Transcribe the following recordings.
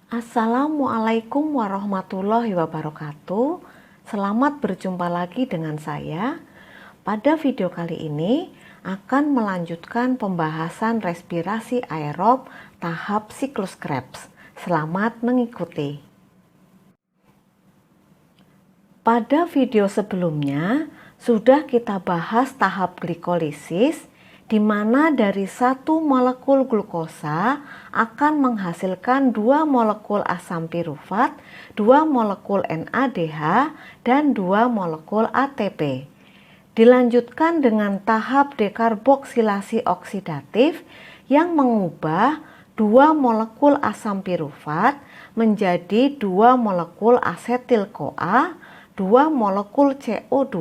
Assalamualaikum warahmatullahi wabarakatuh. Selamat berjumpa lagi dengan saya. Pada video kali ini akan melanjutkan pembahasan respirasi aerob tahap siklus Krebs. Selamat mengikuti. Pada video sebelumnya sudah kita bahas tahap glikolisis, di mana dari satu molekul glukosa akan menghasilkan 2 molekul asam pirufat, 2 molekul NADH, dan 2 molekul ATP. Dilanjutkan dengan tahap dekarboksilasi oksidatif yang mengubah 2 molekul asam pirufat menjadi 2 molekul asetil-CoA, 2 molekul CO2,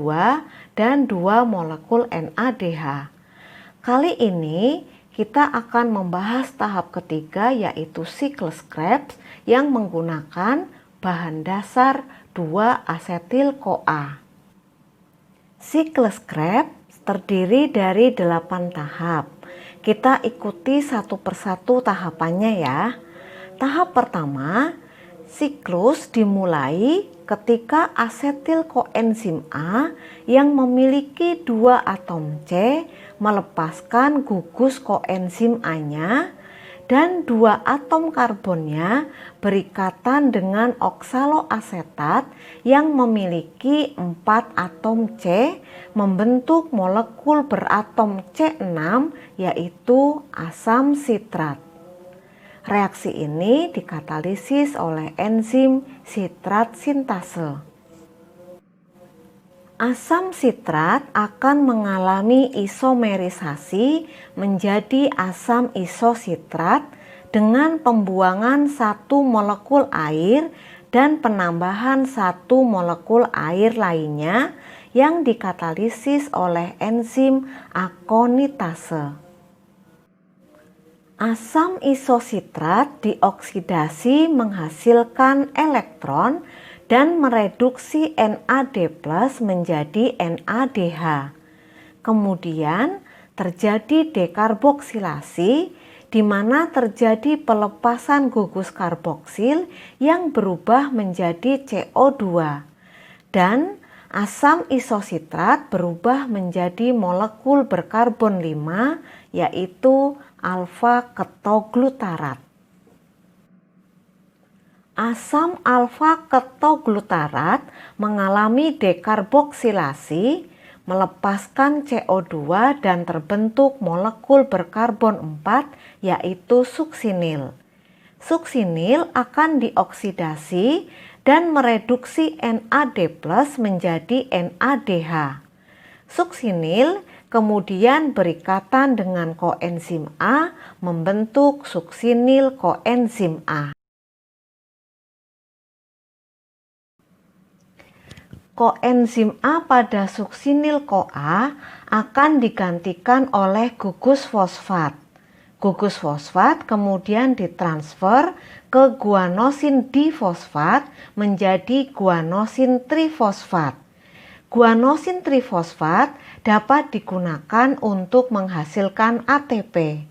dan 2 molekul NADH. Kali ini kita akan membahas tahap ketiga, yaitu siklus Krebs yang menggunakan bahan dasar 2-asetil-CoA. Siklus Krebs terdiri dari 8 tahap. Kita ikuti satu persatu tahapannya ya. Tahap pertama, siklus dimulai ketika asetil koenzim A yang memiliki 2 atom C melepaskan gugus koenzim A-nya dan 2 atom karbonnya berikatan dengan oksaloasetat yang memiliki 4 atom C membentuk molekul beratom C6 yaitu asam sitrat. Reaksi ini dikatalisis oleh enzim sitrat sintase. Asam sitrat akan mengalami isomerisasi menjadi asam isositrat dengan pembuangan 1 molekul air dan penambahan 1 molekul air lainnya yang dikatalisis oleh enzim akonitase. Asam isositrat dioksidasi menghasilkan elektron dan mereduksi NAD+ menjadi NADH. Kemudian terjadi dekarboksilasi di mana terjadi pelepasan gugus karboksil yang berubah menjadi CO2 dan asam isositrat berubah menjadi molekul berkarbon 5 yaitu alfa-ketoglutarat. Asam alfa-ketoglutarat mengalami dekarboksilasi, melepaskan CO2 dan terbentuk molekul berkarbon 4 yaitu suksinil. Suksinil akan dioksidasi dan mereduksi NAD+ menjadi NADH. Suksinil kemudian berikatan dengan koenzim A membentuk suksinil koenzim A. Koenzim A pada suksinil CoA akan digantikan oleh gugus fosfat. Gugus fosfat kemudian ditransfer ke guanosin difosfat menjadi guanosin trifosfat. Guanosin trifosfat dapat digunakan untuk menghasilkan ATP.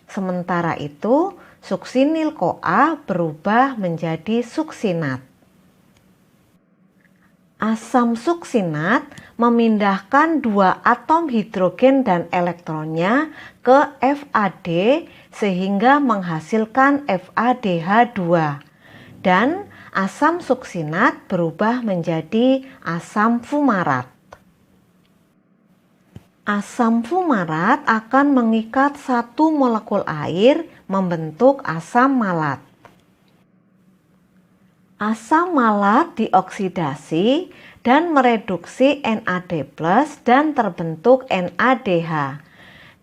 Sementara itu, suksinil CoA berubah menjadi suksinat. Asam suksinat memindahkan 2 atom hidrogen dan elektronnya ke FAD sehingga menghasilkan FADH2 dan asam suksinat berubah menjadi asam fumarat. Asam fumarat akan mengikat 1 molekul air membentuk asam malat. Asam malat dioksidasi dan mereduksi NAD+ dan terbentuk NADH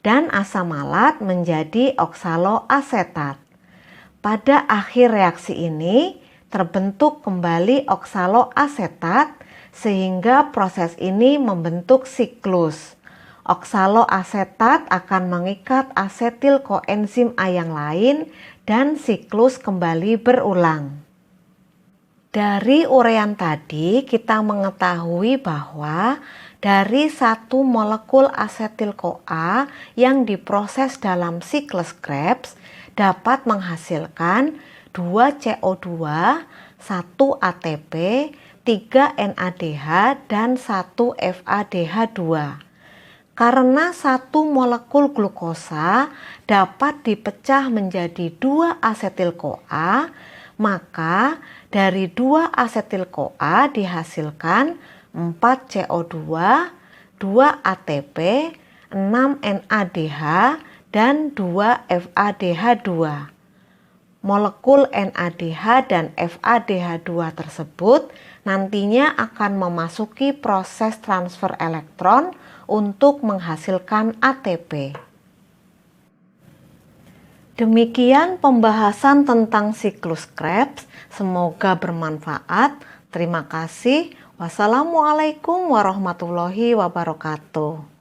dan asam malat menjadi oksaloasetat. Pada akhir reaksi ini terbentuk kembali oksaloasetat sehingga proses ini membentuk siklus. Oksaloasetat akan mengikat asetil koenzim A yang lain dan siklus kembali berulang. Dari uraian tadi kita mengetahui bahwa dari 1 molekul asetil-CoA yang diproses dalam siklus Krebs dapat menghasilkan 2 CO2, 1 ATP, 3 NADH, dan 1 FADH2. Karena satu molekul glukosa dapat dipecah menjadi 2 asetil-CoA, maka dari 2 asetil-CoA dihasilkan 4 CO2, 2 ATP, 6 NADH, dan 2 FADH2. Molekul NADH dan FADH2 tersebut nantinya akan memasuki proses transfer elektron untuk menghasilkan ATP. Demikian pembahasan tentang siklus Krebs. Semoga bermanfaat. Terima kasih. Wassalamualaikum warahmatullahi wabarakatuh.